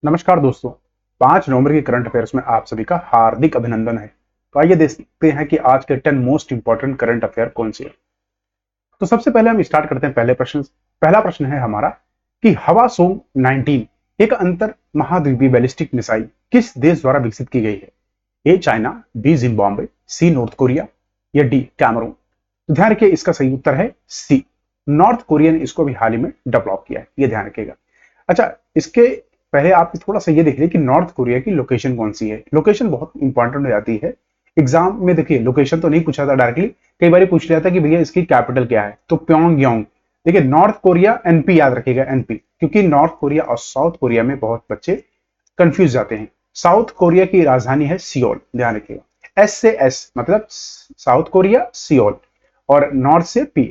नमस्कार दोस्तों। 5 नवंबर के करंट अफेयर्स में आप सभी का हार्दिक अभिनंदन है। तो आइए देखते हैं कि आज के 10 मोस्ट इंपॉर्टेंट करंट अफेयर कौन से हैं। तो सबसे पहले हम स्टार्ट करते हैं पहला प्रश्न है हमारा कि हवासोंग 19 एक अंतर महाद्वीपीय बैलिस्टिक मिसाइल किस देश द्वारा विकसित की गई है? A China, B Zimbabwe, C north Korea या डी कैमरून। तो ध्यान रखिए, इसका सही उत्तर है सी, नॉर्थ कोरिया ने इसको भी हाल ही में डेवलप किया है, ये ध्यान रखिएगा। अच्छा, इसके पहले आप थोड़ा सा ये देख लीजिए कि नॉर्थ कोरिया की लोकेशन कौन सी है। लोकेशन बहुत इंपॉर्टेंट हो जाती है एग्जाम में। देखिए, लोकेशन तो नहीं पूछा था डायरेक्टली, कई बार पूछ लिया था कि भैया इसकी कैपिटल क्या है, तो प्योंगयांग। देखिए, नॉर्थ कोरिया एनपी याद रखिएगा, एनपी, क्योंकि नॉर्थ कोरिया और साउथ कोरिया में बहुत बच्चे कंफ्यूज जाते हैं। साउथ कोरिया की राजधानी है सियोल, ध्यान रखिएगा। एस से एस मतलब साउथ कोरिया, सियोल, और नॉर्थ से पी।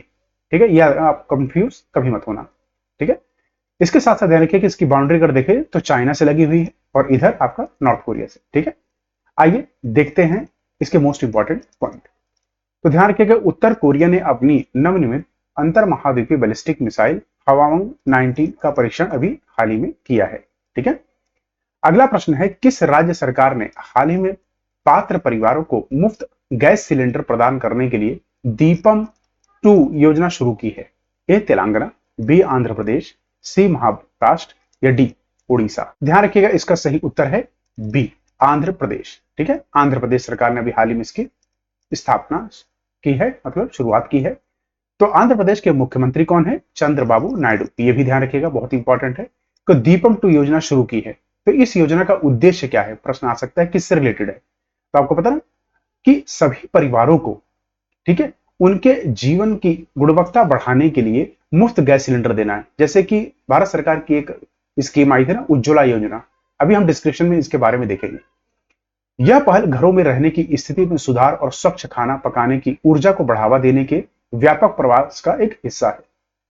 ठीक है, यह आप कंफ्यूज कभी मत होना। ठीक है, इसके साथ साथ ध्यान रखिए कि इसकी बाउंड्री अगर देखें तो चाइना से लगी हुई है और इधर आपका नॉर्थ कोरिया से। ठीक है, आइए देखते हैं इसके मोस्ट इंपॉर्टेंट पॉइंट। तो ध्यान रखिएगा, उत्तर कोरिया ने अपनी नवनिर्मित अंतर महाद्वीपीय बैलिस्टिक मिसाइल हवामंग 19 का परीक्षण अभी हाल ही में किया है। ठीक है, अगला प्रश्न है, किस राज्य सरकार ने हाल ही में पात्र परिवारों को मुफ्त गैस सिलेंडर प्रदान करने के लिए दीपम 2 योजना शुरू की है? ए तेलंगाना, बी आंध्र प्रदेश, सी महाराष्ट्र या डी उड़ीसा। ध्यान रखिएगा, इसका सही उत्तर है बी, आंध्र प्रदेश। ठीक है, आंध्र प्रदेश सरकार ने अभी हाल ही में इसकी स्थापना की है, मतलब शुरुआत की है। तो आंध्र प्रदेश के मुख्यमंत्री कौन है? चंद्रबाबू नायडू। ये भी ध्यान रखिएगा, बहुत इंपॉर्टेंट है। तो दीपम 2 योजना शुरू की है, तो इस योजना का उद्देश्य क्या है? प्रश्न आ सकता है किससे रिलेटेड है। तो आपको पता ना कि सभी परिवारों को, ठीक है, उनके जीवन की गुणवत्ता बढ़ाने के लिए मुफ्त गैस सिलेंडर देना है। जैसे कि भारत सरकार की एक स्कीम आई थी ना, उज्ज्वला योजना, अभी हम डिस्क्रिप्शन में इसके बारे में देखेंगे। यह पहल घरों में रहने की स्थिति में सुधार और स्वच्छ खाना पकाने की ऊर्जा को बढ़ावा देने के व्यापक प्रयास का एक हिस्सा है,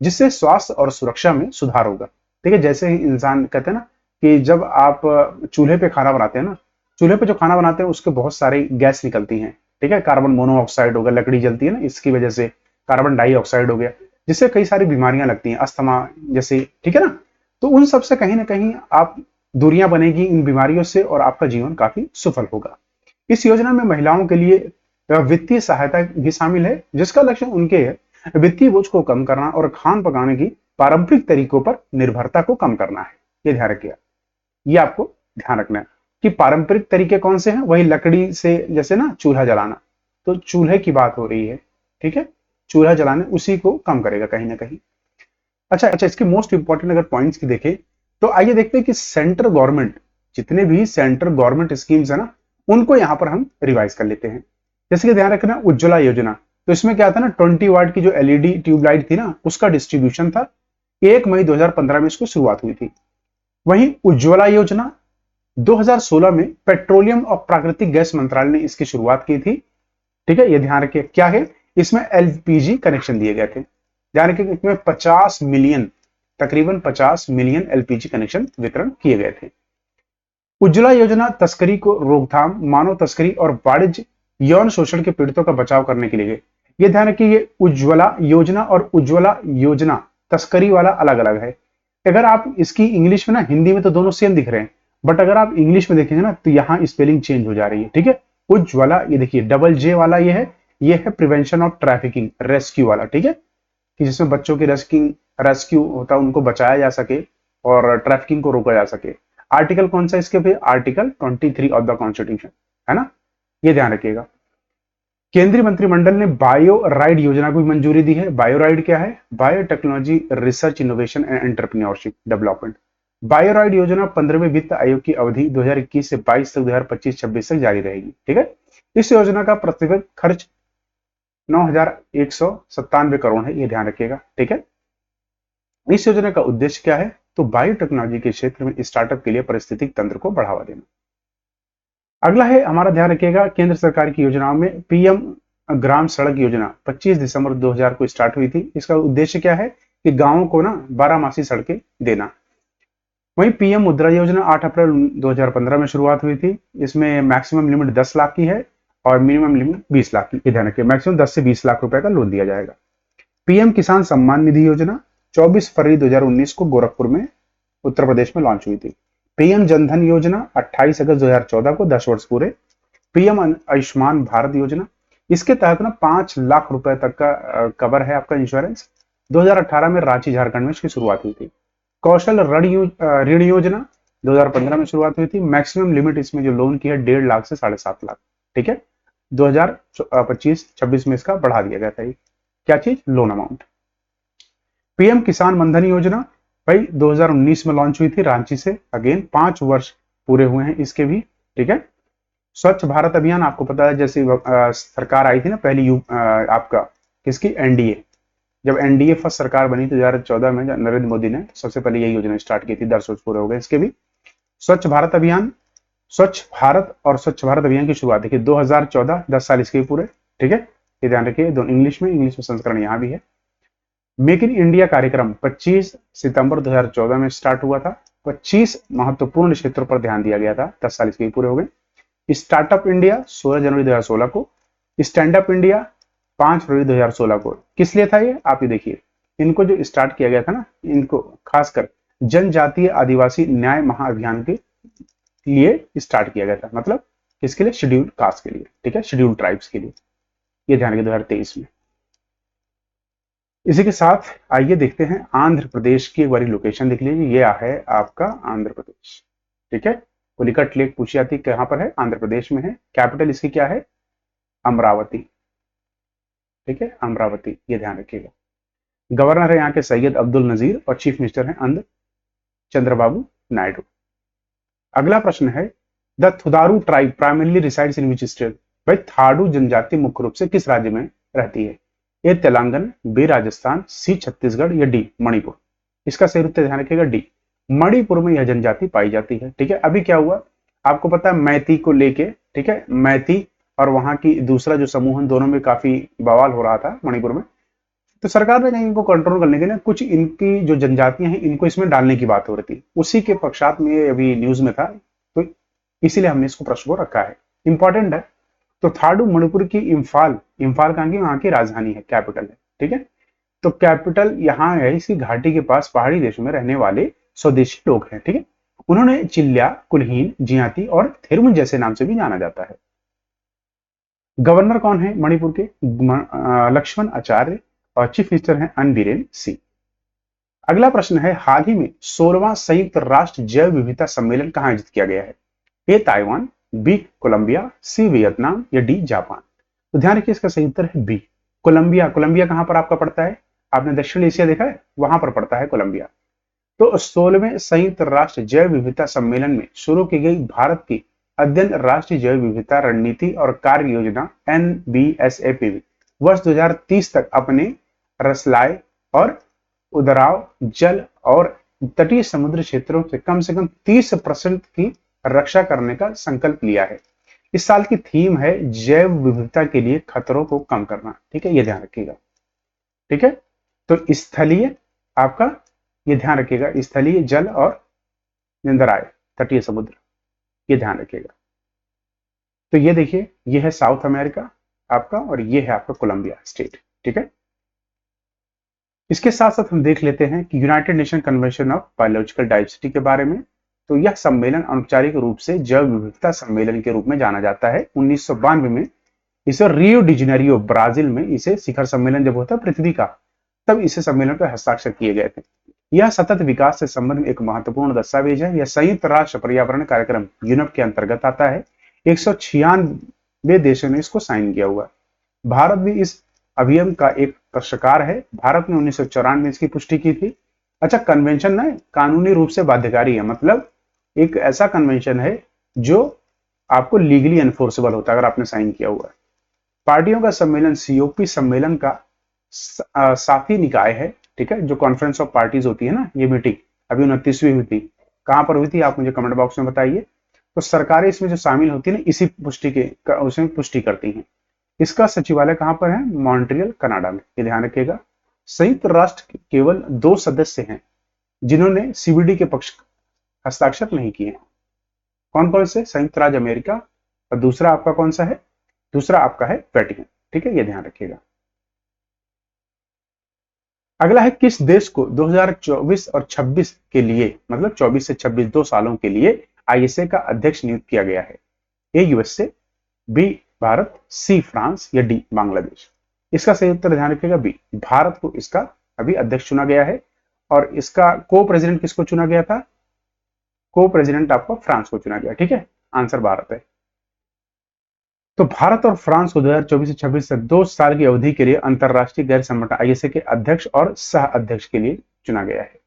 जिससे स्वास्थ्य और सुरक्षा में सुधार होगा। ठीक है, जैसे ही इंसान कहते हैं ना कि जब आप चूल्हे पे खाना बनाते हैं ना, चूल्हे पे जो खाना बनाते हैं उसके बहुत सारी गैस निकलती हैं। ठीक है, कार्बन मोनोऑक्साइड हो गया, लकड़ी जलती है ना, इसकी वजह से कार्बन डाइऑक्साइड हो गया, जिससे कई सारी बीमारियां लगती हैं, अस्थमा जैसे। ठीक है ना, तो उन सब से कहीं ना कहीं आप दूरियां बनेगी इन बीमारियों से और आपका जीवन काफी सफल होगा। इस योजना में महिलाओं के लिए वित्तीय सहायता भी शामिल है, जिसका लक्ष्य उनके वित्तीय बोझ को कम करना और खान पकाने की पारंपरिक तरीकों पर निर्भरता को कम करना है। ये ध्यान रखिएगा, ये आपको ध्यान रखना है कि पारंपरिक तरीके कौन से हैं। वही लकड़ी से, जैसे ना चूल्हा जलाना, तो चूल्हे की बात हो रही है। ठीक है, चूल्हा जलाने उसी को कम करेगा कहीं ना कहीं। अच्छा, इसके मोस्ट इंपॉर्टेंट अगर पॉइंट्स की देखें तो आइए देखते हैं कि सेंट्रल गवर्नमेंट, जितने भी सेंट्रल गवर्नमेंट स्कीम्स है ना, उनको यहां पर हम रिवाइज कर लेते हैं। जैसे कि ध्यान रखना, उज्ज्वला योजना, तो इसमें क्या था ना, 20 वाट की जो एलईडी ट्यूबलाइट थी ना, उसका डिस्ट्रीब्यूशन था। 1 मई 2015 में इसको शुरुआत हुई थी। वहीं उज्ज्वला योजना 2016 में पेट्रोलियम और प्राकृतिक गैस मंत्रालय ने इसकी शुरुआत की थी। ठीक है, ये ध्यान रखिए क्या है, इसमें एलपीजी कनेक्शन दिए गए थे। ध्यान रखिए, इसमें 50 मिलियन, तकरीबन 50 मिलियन एलपीजी कनेक्शन वितरण किए गए थे। उज्ज्वला योजना तस्करी को रोकथाम, मानव तस्करी और वाणिज्य यौन शोषण के पीड़ितों का बचाव करने के लिए। ये ध्यान रखिए, ये उज्ज्वला योजना और उज्ज्वला योजना तस्करी वाला अलग अलग है। अगर आप इसकी इंग्लिश में ना, हिंदी में तो दोनों सेम दिख रहे हैं, बट अगर आप इंग्लिश में देखेंगे ना तो यहाँ स्पेलिंग चेंज हो जा रही है। ठीक है, उज्ज्वला, ये देखिए डबल जे वाला ये है प्रिवेंशन ऑफ ट्रैफिकिंग, रेस्क्यू वाला। ठीक है, कि जिसमें बच्चों की रेस्क्यू होता है, उनको बचाया जा सके और ट्रैफिकिंग को रोका जा सके। आर्टिकल कौन सा इसके पे? आर्टिकल 23 ऑफ द कॉन्स्टिट्यूशन, है ना, ये ध्यान रखिएगा। केंद्रीय मंत्रिमंडल ने बायो राइड योजना को भी मंजूरी दी है। बायो राइड क्या है? Biotechnology research innovation and entrepreneurship development. Bio ride योजना 15वें वित्त आयोग की अवधि 2021 से 22 तक 2025-26 तक जारी रहेगी। ठीक है, इस योजना का प्रतिवर्ष खर्च 9,197 करोड़ है, ये ध्यान रखिएगा। ठीक है, इस योजना का उद्देश्य क्या है? तो बायोटेक्नोलॉजी के क्षेत्र में स्टार्टअप के लिए पारिस्थितिक तंत्र को बढ़ावा देना। अगला है हमारा, ध्यान रखिएगा, केंद्र सरकार की योजनाओं में पीएम ग्राम सड़क योजना 25 दिसंबर 2000 को स्टार्ट हुई थी। इसका उद्देश्य क्या है कि गांवों को ना 12 मासी सड़कें देना। वहीं पीएम मुद्रा योजना 8 अप्रैल 2015 में शुरुआत हुई थी। इसमें मैक्सिमम लिमिट 10 लाख की है और मिनिमम लिमिट 20 लाख की। ध्यान रखिए, मैक्सिमम 10 से 20 लाख रुपए का लोन दिया जाएगा। पीएम किसान सम्मान निधि योजना 24 फरवरी 2019 को गोरखपुर में, उत्तर प्रदेश में लॉन्च हुई थी। पीएम जनधन योजना 28 अगस्त 2014 को 10 वर्ष पूरे। पीएम आयुष्मान भारत योजना, इसके तहत ना 5 लाख रुपए तक का कवर है आपका इंश्योरेंस। 2018 में रांची झारखंड में इसकी शुरुआत हुई थी। कौशल ऋण योजना 2015 में शुरुआत हुई थी। मैक्सिमम लिमिट इसमें जो लोन की है 1.5 लाख से 7.5 लाख, ठीक है। 2025-26 में इसका बढ़ा दिया गया था। ये क्या चीज? Loan amount. पीएम किसान मनधन योजना भाई 2019 में लॉन्च हुई थी रांची से। अगेन 5 वर्ष पूरे हुए हैं इसके भी, ठीक है। स्वच्छ भारत अभियान, आपको पता है जैसे सरकार आई थी ना पहली आपका किसकी? एनडीए। जब एनडीए फर्स्ट सरकार बनी तो 2014 में नरेंद्र मोदी ने सबसे पहले यही योजना स्टार्ट की थी। 10 वर्ष पूरे हो गए इसके भी। स्वच्छ भारत अभियान, स्वच्छ भारत और स्वच्छ भारत अभियान की शुरुआत देखिए 2014, 10 साल इसके पूरे, ठीक है। ये ध्यान रखिए, दोनों इंग्लिश में संस्करण यहाँ भी है। मेक इन इंडिया कार्यक्रम 25 सितंबर 2014 में स्टार्ट हुआ था। 25 महत्वपूर्ण क्षेत्रों पर ध्यान दिया गया था। 10 साल इसके पूरे हो गए। स्टार्टअप इंडिया 16 जनवरी 2016 को। स्टैंड अप इंडिया 5 फरवरी 2016 को। किस लिए था ये? आप ये देखिए, इनको जो स्टार्ट किया गया था ना, इनको खासकर जनजातीय आदिवासी न्याय महाअभियान के लिए स्टार्ट किया गया था। मतलब किसके लिए? शेड्यूल्ड कास्ट के लिए, ठीक है, शेड्यूल्ड ट्राइब्स के लिए। ये ध्यान रखिए 2023 में। इसी के साथ आइए देखते हैं आंध्र प्रदेश की एक बारी लोकेशन देख लीजिए। ये है आपका आंध्र प्रदेश, ठीक है। पुलिकट लेक पूछी जाती है, कहां पर है? आंध्र प्रदेश में है। कैपिटल इसकी क्या है? अमरावती, ठीक है, अमरावती। ये ध्यान रखिएगा। गवर्नर है यहाँ के सैयद अब्दुल नजीर और चीफ मिनिस्टर है अंध चंद्रबाबू नायडू। अगला प्रश्न है, the Thadou tribe primarily resides in which state? भाई थाडू जनजाति मुख्य रूप से किस राज्य में रहती है? ए तेलंगाना, बी राजस्थान, सी छत्तीसगढ़ या डी मणिपुर? इसका सही उत्तर ध्यान रखिएगा डी, मणिपुर में यह जनजाति पाई जाती है, ठीक है। अभी क्या हुआ आपको पता है, मैती को लेके, ठीक है, मैती और वहां की दूसरा जो समूह है, दोनों में काफी बवाल हो रहा था मणिपुर में। तो सरकार ने कहीं इनको कंट्रोल करने के लिए कुछ इनकी जो जनजातियां हैं इनको इसमें डालने की बात हो रही थी। उसी के पश्चात में ये अभी न्यूज में था, तो इसीलिए हमने इसको प्रश्न को रखा है, इंपॉर्टेंट है। तो थाडू मणिपुर की इम्फाल, इम्फाल कहाँ की? वहां की राजधानी है, कैपिटल है, ठीक है। तो कैपिटल यहाँ है, इसी घाटी के पास पहाड़ी देशों में रहने वाले स्वदेशी लोग हैं, ठीक है। उन्होंने चिल्ल्या, कुलहीन, जियाती और थिरुम जैसे नाम से भी जाना जाता है। गवर्नर कौन है मणिपुर के? लक्ष्मण आचार्य और चीफ मिनिस्टर हैं अन बीरेन सिंह। अगला प्रश्न है, हाल ही में 16वां संयुक्त राष्ट्र जैव विविधता सम्मेलन कहां आयोजित किया गया है? A Taiwan, B Colombia, C Vietnam या डी जापान? तो ध्यान रखिए इसका सही उत्तर है बी, कोलंबिया। कोलंबिया कहां पर आपका पड़ता है? आपने दक्षिण एशिया देखा है, वहां पर पड़ता है कोलंबिया। तो 16वें संयुक्त राष्ट्र जैव विविधता सम्मेलन में शुरू की गई भारत की अध्ययन राष्ट्रीय जैव विविधता रणनीति और कार्य योजना NBSAPV वर्ष 2030 तक अपने रसलाय और उदराव जल और तटीय समुद्र क्षेत्रों से कम 30% की रक्षा करने का संकल्प लिया है। इस साल की थीम है जैव विविधता के लिए खतरों को कम करना, ठीक है, ये ध्यान रखिएगा, ठीक है। तो स्थलीय आपका, ये ध्यान रखिएगा, स्थलीय जल और निंदराय तटीय समुद्र, ये ध्यान रखिएगा। तो ये देखिए, ये है साउथ अमेरिका आपका और ये है आपका कोलंबिया स्टेट, ठीक है। इसके साथ साथ हम देख लेते हैं कि United nation convention of biological diversity के बारे में। तो यह सम्मेलन अनौपचारिक रूप से जैव विविधता सम्मेलन के रूप में जाना जाता है। 1992 में इसे रियो डी जेनेरियो ब्राजील में इसे शिखर सम्मेलन जब होता है पृथ्वी का, तब इसे सम्मेलन पर हस्ताक्षर किए गए थे। यह सतत विकास से संबंधित एक महत्वपूर्ण दस्तावेज है। यह संयुक्त राष्ट्र पर्यावरण कार्यक्रम यूनेप के अंतर्गत आता है। 196 देशों ने इसको साइन किया हुआ। भारत भी इस अभियान का एक पक्षकार है। भारत ने 1994 में इसकी पुष्टि की थी। अच्छा, कन्वेंशन ना कानूनी रूप से बाध्यकारी है, मतलब एक ऐसा कन्वेंशन है जो आपको लीगली एनफोर्सेबल होता है अगर आपने साइन किया हुआ है। पार्टियों का सम्मेलन COP सम्मेलन का साथी निकाय है, ठीक है, जो कॉन्फ्रेंस ऑफ पार्टीज होती है ना, ये मीटिंग अभी 29वीं हुई थी। कहां पर हुई थी आप मुझे कमेंट बॉक्स में बताइए। तो सरकारें इसमें जो शामिल होती है ना, इसी पुष्टि के उसमें पुष्टि करती हैं। इसका सचिवालय कहां पर है? मॉन्ट्रियल कनाडा में, ये ध्यान रखिएगा। संयुक्त राष्ट्र केवल 2 सदस्य हैं जिन्होंने CBD के पक्ष हस्ताक्षर नहीं किए हैं। कौन कौन से? संयुक्त राज्य अमेरिका और दूसरा आपका कौन सा है? दूसरा आपका है वेटिकन, ठीक है, ये ध्यान रखिएगा। अगला है किस देश को 2024 और 26 के लिए, मतलब 24 से 26 2 सालों के लिए आईएसए का अध्यक्ष नियुक्त किया गया है? A USA, B Bharat, C France या डी बांग्लादेश? इसका सही उत्तर ध्यान रखिएगा बी, भारत को इसका अभी अध्यक्ष चुना गया है। और इसका को प्रेसिडेंट किसको चुना गया था? को प्रेसिडेंट आपको फ्रांस को चुना गया। ठीक है, आंसर भारत है। तो भारत और फ्रांस को 2024 से 26 तक 2 साल की अवधि के लिए अंतरराष्ट्रीय गैर संगठन आईएसए के अध्यक्ष और सह अध्यक्ष के लिए चुना गया है।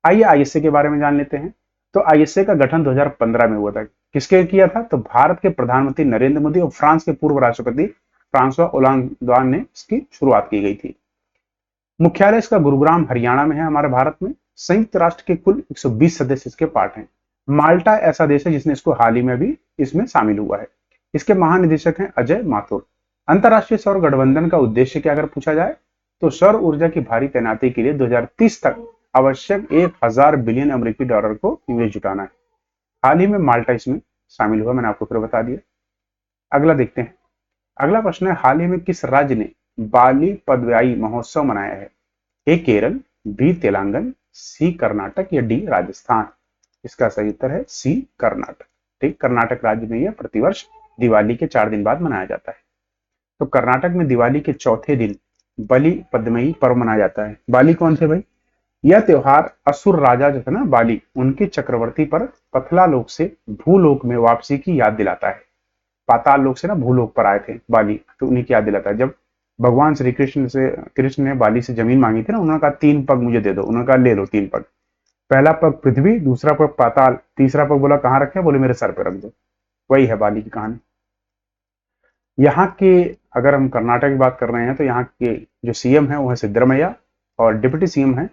आइए आईएसए के बारे में जान लेते हैं। तो आईएसए का गठन 2015 में हुआ था। किसके किया था? तो भारत के प्रधानमंत्री नरेंद्र मोदी और फ्रांस के पूर्व राष्ट्रपति फ्रांसवा ओलांद ने इसकी शुरुआत की गई थी। मुख्यालय इसका गुरुग्राम हरियाणा में है हमारे भारत में। संयुक्त राष्ट्र के कुल 120 सदस्य इसके पार्ट हैं। माल्टा ऐसा देश है जिसने इसको हाल ही में भी इसमें शामिल हुआ है। इसके महानिदेशक हैं अजय माथुर। अंतरराष्ट्रीय सौर गठबंधन का उद्देश्य क्या अगर पूछा जाए तो सौर ऊर्जा की भारी तैनाती के लिए 2030 तक आवश्यक 1000 बिलियन अमेरिकी डॉलर को निवेश जुटाना है। हाल ही में माल्टा इसमें शामिल हुआ, मैंने आपको फिर बता दिया। अगला देखते हैं। अगला प्रश्न है हाल ही में किस राज्य ने बाली पदव्याई महोत्सव मनाया है? ए केरल, बी तेलंगाना, सी कर्नाटक या डी राजस्थान? इसका सही उत्तर है सी कर्नाटक। ठीक, कर्नाटक राज्य में यह प्रतिवर्ष दिवाली के 4 दिन बाद मनाया जाता है। तो कर्नाटक में दिवाली के चौथे दिन बलि पद्मई पर्व मनाया जाता है। बाली कौन थे भाई? यह त्योहार असुर राजा जो थे ना बाली, उनकी चक्रवर्ती पर पथला लोक से भूलोक में वापसी की याद दिलाता है। पाताल लोक से ना भूलोक पर आए थे बाली, तो उन्हीं की याद दिलाता है। जब भगवान श्री कृष्ण ने बाली से जमीन मांगी थी ना, उन्होंने कहा 3 पग मुझे दे दो। उन्होंने कहा ले लो 3 पग। पहला पग पृथ्वी, दूसरा पग पाताल, तीसरा पग बोला कहाँ रखे? बोले मेरे सर पे रख दो। वही है बाली की कहानी। यहाँ के अगर हम कर्नाटक की बात कर रहे हैं तो यहाँ के जो सीएम है वो है सिद्धरमैया और डिप्टी सीएम है,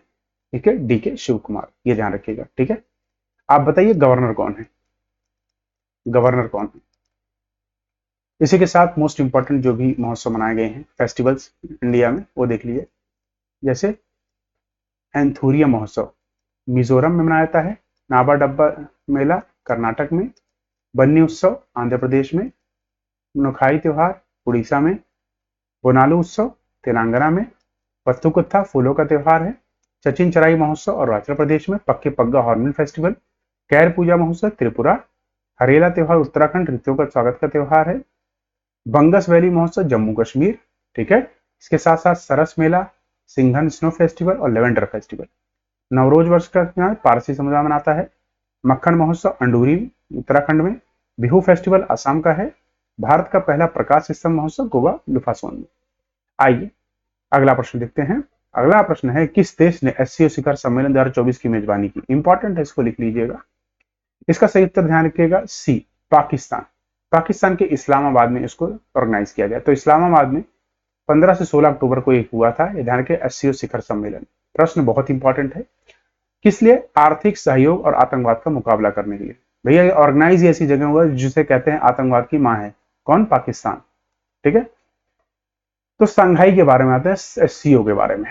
ठीक है, डीके शिव कुमार। ये ध्यान रखिएगा। ठीक है, आप बताइए गवर्नर कौन है? गवर्नर कौन है? इसी के साथ मोस्ट इंपॉर्टेंट जो भी महोत्सव मनाए गए हैं, फेस्टिवल्स इंडिया में, वो देख लीजिए। जैसे एंथुरिया महोत्सव मिजोरम में मनाया जाता है। नाबा डब्बा मेला कर्नाटक में। बन्नी उत्सव आंध्र प्रदेश में। नुखाई त्योहार उड़ीसा में। बोनालू उत्सव तेलंगाना में। पत्थुकुत्था फूलों का त्योहार है। सचिन चराई महोत्सव अरुणाचल प्रदेश में। पक्के पग्गा हॉर्नबिल फेस्टिवल। कैर पूजा महोत्सव त्रिपुरा। हरेला त्योहार उत्तराखंड, ऋतुओं का स्वागत का त्योहार है। बंगस वैली महोत्सव जम्मू कश्मीर। ठीक है, इसके साथ साथ सरस मेला, सिंघन स्नो फेस्टिवल और लेवेंडर फेस्टिवल। नवरोज वर्ष का पारसी समुदाय मनाता है। मक्खन महोत्सव अंडूरी उत्तराखंड में। बिहू फेस्टिवल असम का है। भारत का पहला प्रकाश स्तंभ महोत्सव गोवा लुफासोन में। आइए अगला प्रश्न देखते हैं। अगला प्रश्न है किस देश ने एससीओ शिखर सम्मेलन 2024 की मेजबानी की? इंपॉर्टेंट है, इसको लिख लीजिएगा। इसका सही उत्तर ध्यान रखिएगा सी पाकिस्तान। पाकिस्तान के इस्लामाबाद में इसको ऑर्गेनाइज किया गया। तो इस्लामाबाद में 15 से 16 अक्टूबर को एक हुआ था, ये ध्यान रखिए, एससीओ शिखर सम्मेलन। प्रश्न बहुत इंपॉर्टेंट है। किस लिए? आर्थिक सहयोग और आतंकवाद का मुकाबला करने के लिए। भैया ऑर्गेनाइज ऐसी जगह हुआ जिसे कहते हैं आतंकवाद की मां है। कौन? पाकिस्तान। ठीक है, तो संघाई के बारे में आते हैं, एससीओ के बारे में।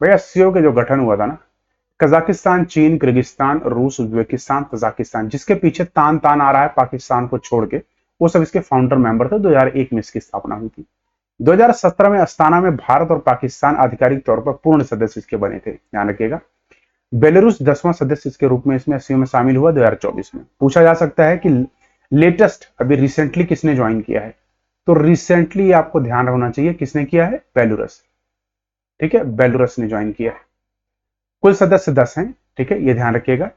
भैया एससीओ के जो गठन हुआ था ना, कजाकिस्तान, चीन, किर्गिस्तान, रूस, उज्बेकिस्तान, तजाकिस्तान, जिसके पीछे तान तान आ रहा है पाकिस्तान को छोड़ के, वो सब इसके फाउंडर मेंबर थे। 2001 में इसकी स्थापना हुई थी। 2017 में अस्ताना में भारत और पाकिस्तान आधिकारिक तौर पर पूर्ण सदस्य इसके बने थे। ध्यान रखिएगा। बेलारूस 10वां सदस्य इसके रूप में इसमें एससीओ में शामिल हुआ 2024 में। पूछा जा सकता है कि लेटेस्ट अभी रिसेंटली किसने ज्वाइन किया है? तो रिसेंटली आपको ध्यान होना चाहिए किसने किया है? बेलारूस। ठीक है, बेलारूस ने ज्वाइन किया है। कुल सदस्य 10 हैं। ठीक है, ये ध्यान रखिएगा।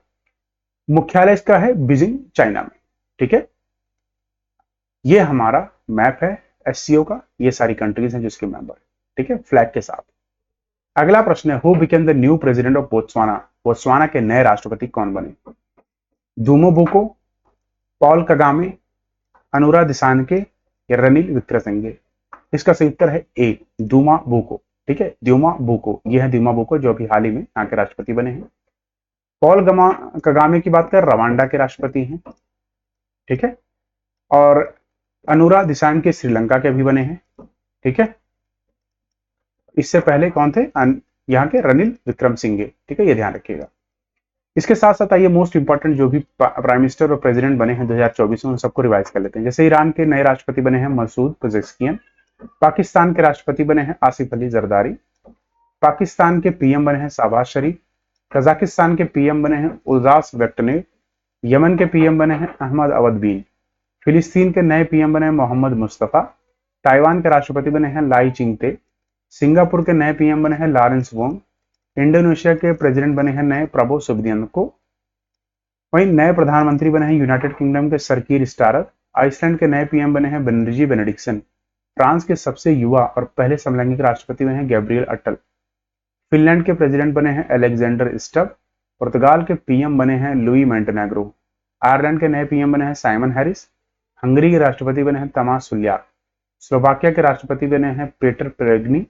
मुख्यालय इसका है बीजिंग, चाइना में। ठीक है, ये हमारा मैप है एससीओ का। ये सारी कंट्रीज हैं जिसके मेंबर। ठीक है, फ्लैग के साथ। अगला प्रश्न है who became the new president of Botswana? Botswana के नए राष्ट्रपति कौन बने? दूमो बुको, पॉल कगामे, अनुरा दिसानके या रनिल विक्रमसिंघे? इसका सही उत्तर है ए, दूमा बुको। ठीक है, द्युमा बुको, ये है द्युमा बुको जो अभी हाल ही में यहाँ के राष्ट्रपति बने हैं। पॉल कगामे की बात कर रवांडा के राष्ट्रपति हैं। ठीक है, और अनुरा दिसानके श्रीलंका के भी बने हैं। ठीक है, इससे पहले कौन थे? यहाँ के रनिल विक्रमसिंघे। ठीक है, ये ध्यान रखिएगा। इसके साथ साथ आइए मोस्ट इंपॉर्टेंट जो भी प्राइम मिनिस्टर और प्रेसिडेंट बने हैं 2024 में, उन सबको रिवाइज कर लेते हैं। जैसे ईरान के नए राष्ट्रपति बने हैं मसूद पेजेश्कियन। पाकिस्तान के राष्ट्रपति बने हैं आसिफ अली जरदारी। पाकिस्तान के पीएम बने हैं शहबाज शरीफ। कजाकिस्तान के पीएम बने हैं उल्लास वेक्टनेव। यमन के पीएम बने हैं अहमद अवद बीन। फिलिस्तीन के नए पीएम बने हैं मोहम्मद मुस्तफा। ताइवान के राष्ट्रपति बने हैं लाई चिंगते। सिंगापुर के नए पीएम बने हैं लॉरेंस वोंग। इंडोनेशिया के प्रेसिडेंट बने हैं नए प्रबो सुबियांतो। वहीं नए प्रधानमंत्री बने हैं यूनाइटेड किंगडम के सर कीर स्टारर। आइसलैंड के नए पीएम बने हैं बेनर्जी बेनेडिक्सन। फ्रांस के सबसे युवा और पहले समलैंगिक राष्ट्रपति बने हैं गैब्रियल अटल। फिनलैंड के प्रेसिडेंट बने हैं अलेक्जेंडर स्टब। पुर्तगाल के पीएम बने हैं लुई मोंटेनेग्रो। आयरलैंड के नए पीएम बने हैं साइमन हैरिस। हंगरी के राष्ट्रपति बने हैं तमास सुल्याक। स्लोवाकिया के राष्ट्रपति बने हैं पेटर पेरेग्नी।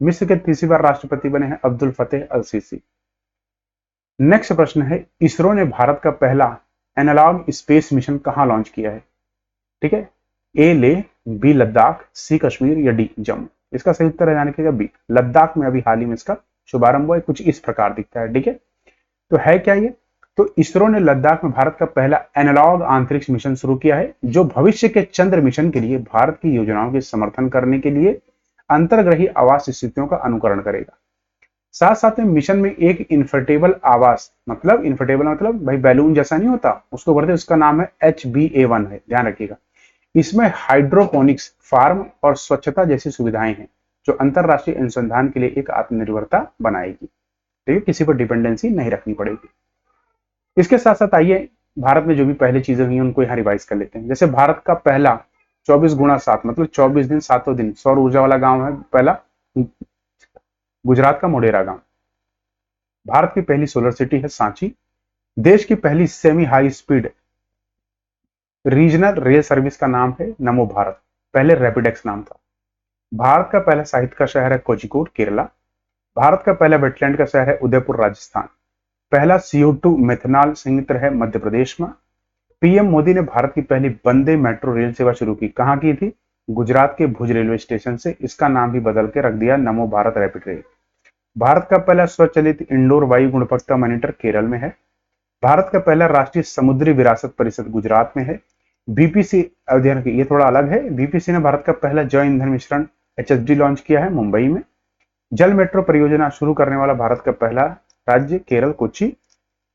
मिस्र के तीसरी बार राष्ट्रपति बने हैं अब्दुल फतेह अल सीसी। नेक्स्ट प्रश्न है, इसरो ने भारत का पहला एनालॉग स्पेस मिशन कहां लॉन्च किया है? ठीक है, ए लेह, बी लद्दाख, सी कश्मीर या डी जम्मू। इसका सही उत्तर है यानी कि बी लद्दाख में अभी हाल ही में इसका शुभारंभ हुआ है। कुछ इस प्रकार दिखता है। ठीक है, तो है क्या ये? तो इसरो ने लद्दाख में भारत का पहला एनालॉग अंतरिक्ष मिशन शुरू किया है, जो भविष्य के चंद्र मिशन के लिए भारत की योजनाओं के समर्थन करने के लिए अंतर्ग्रही आवास स्थितियों का अनुकरण करेगा। साथ साथ में मिशन में एक इन्फर्टेबल आवास, मतलब इन्फर्टेबल मतलब भाई बैलून जैसा नहीं होता, उसको करते उसका नाम है HBA-1 है, ध्यान रखिएगा। इसमें हाइड्रोपोनिक्स, फार्म और स्वच्छता जैसी सुविधाएं हैं, जो अंतरराष्ट्रीय अनुसंधान के लिए एक आत्मनिर्भरता बनाएगी। ठीक है, किसी पर डिपेंडेंसी नहीं रखनी पड़ेगी। इसके साथ साथ आइए भारत में जो भी पहले चीजें हुई उनको यहाँ रिवाइज कर लेते हैं। जैसे भारत का पहला 24x7 मतलब 24 दिन 7 दिन सौर ऊर्जा वाला गांव है पहला गुजरात का मोढेरा गांव। भारत की पहली सोलर सिटी है सांची। देश की पहली semi high speed regional rail service का नाम है नमो भारत, पहले रैपिडेक्स नाम था। भारत का पहला साहित्य का शहर है कोझिकोड केरला। भारत का पहला वेटलैंड का शहर है उदयपुर राजस्थान। पहला CO2 मेथनॉल संयंत्र है मध्य प्रदेश में। पीएम मोदी ने भारत की पहली वंदे मेट्रो रेल सेवा शुरू की, कहां की थी? गुजरात के भुज रेलवे स्टेशन से। इसका नाम भी बदल के रख दिया नमो भारत रैपिड रेल। भारत का पहला स्वचालित इंडोर वायु गुणवत्ता मॉनिटर केरल में है। भारत का पहला राष्ट्रीय समुद्री विरासत परिषद गुजरात में है। बीपीसी अध्ययन की ये थोड़ा अलग है। बीपीसी ने भारत का पहला जैव ईंधन मिश्रण HSD लॉन्च किया है मुंबई में। जल मेट्रो परियोजना शुरू करने वाला भारत का पहला राज्य केरल कोच्चि।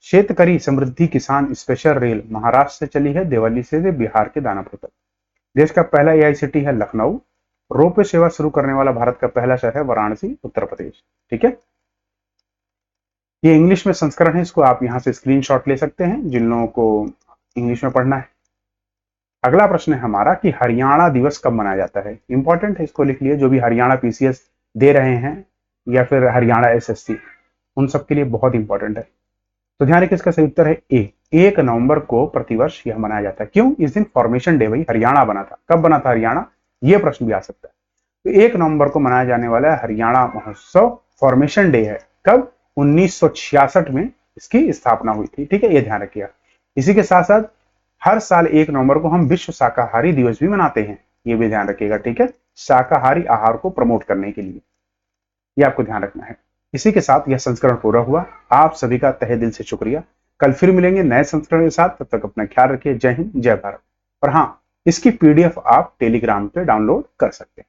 शेतकरी समृद्धि किसान स्पेशल रेल महाराष्ट्र से चली है देवली से बिहार के दानापुर तक। देश का पहला AICT है लखनऊ। रोपवे सेवा शुरू करने वाला भारत का पहला शहर है वाराणसी उत्तर प्रदेश। ठीक है, ये इंग्लिश में संस्करण है, इसको आप यहां से स्क्रीनशॉट ले सकते हैं जिन लोगों को इंग्लिश में पढ़ना है। अगला प्रश्न है हमारा कि हरियाणा दिवस कब मनाया जाता है? इंपॉर्टेंट है, इसको लिख लिए। जो भी हरियाणा PCS दे रहे हैं या फिर हरियाणा SSC, उन सब के लिए बहुत इंपॉर्टेंट है। तो ध्यान रखिए, इसका सही उत्तर है ए, 1 नवंबर को प्रतिवर्ष यह मनाया जाता है। क्यों? इस दिन फॉर्मेशन डे, भाई हरियाणा बना था। कब बना था हरियाणा? यह प्रश्न भी आ सकता है। तो 1 नवंबर को मनाया जाने वाला हरियाणा महोत्सव फॉर्मेशन डे है। कब? 1966 में इसकी स्थापना हुई थी। ठीक है, ये ध्यान रखिएगा। इसी के साथ साथ हर साल 1 नवंबर को हम विश्व शाकाहारी दिवस भी मनाते हैं, ये भी ध्यान रखिएगा। ठीक है, शाकाहारी आहार को प्रमोट करने के लिए, ये आपको ध्यान रखना है। इसी के साथ यह संस्करण पूरा हुआ। आप सभी का तहे दिल से शुक्रिया। कल फिर मिलेंगे नए संस्करण के साथ, तब तक अपना ख्याल रखिए। जय हिंद, जय भारत। और हाँ, इसकी PDF आप टेलीग्राम पे डाउनलोड कर सकते हैं।